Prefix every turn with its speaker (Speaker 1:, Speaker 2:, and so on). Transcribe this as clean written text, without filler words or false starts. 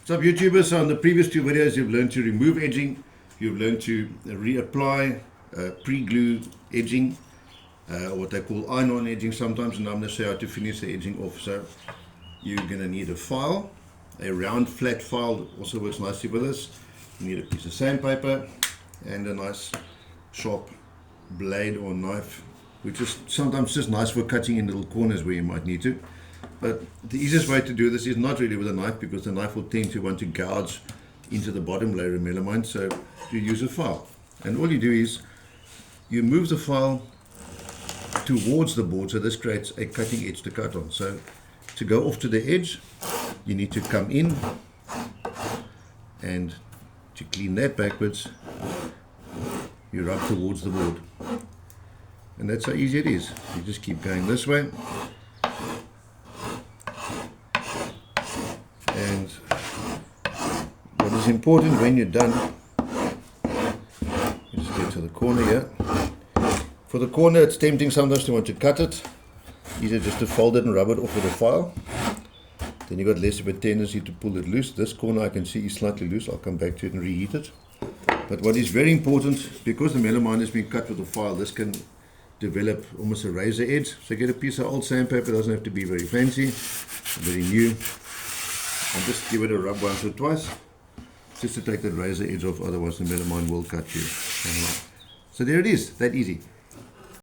Speaker 1: What's up, YouTubers? So on the previous two videos, you've learned to remove edging, you've learned to reapply pre-glue edging, or what they call iron-on edging sometimes, and I'm going to show you how to finish the edging off. So you're going to need a file, a round flat file that also works nicely with this. You need a piece of sandpaper and a nice sharp blade or knife, which is sometimes just nice for cutting in little corners where you might need to. But the easiest way to do this is not really with a knife, because the knife will tend to want to gouge into the bottom layer of melamine, so you use a file. And all you do is you move the file towards the board, so this creates a cutting edge to cut on. So to go off to the edge, you need to come in, and to clean that backwards, you rub towards the board. And that's how easy it is. You just keep going this way. And what is important when you're done, you just get to the corner here. For the corner, it's tempting sometimes to want to cut it. Easier just to fold it and rub it off with a file. Then you've got less of a tendency to pull it loose. This corner I can see is slightly loose. I'll come back to it and reheat it. But what is very important, because the melamine has been cut with a file, this can develop almost a razor edge. So get a piece of old sandpaper, doesn't have to be very fancy, very new. And just give it a rub once or twice, just to take that razor edge off, otherwise the melamine will cut you. So there it is, that easy.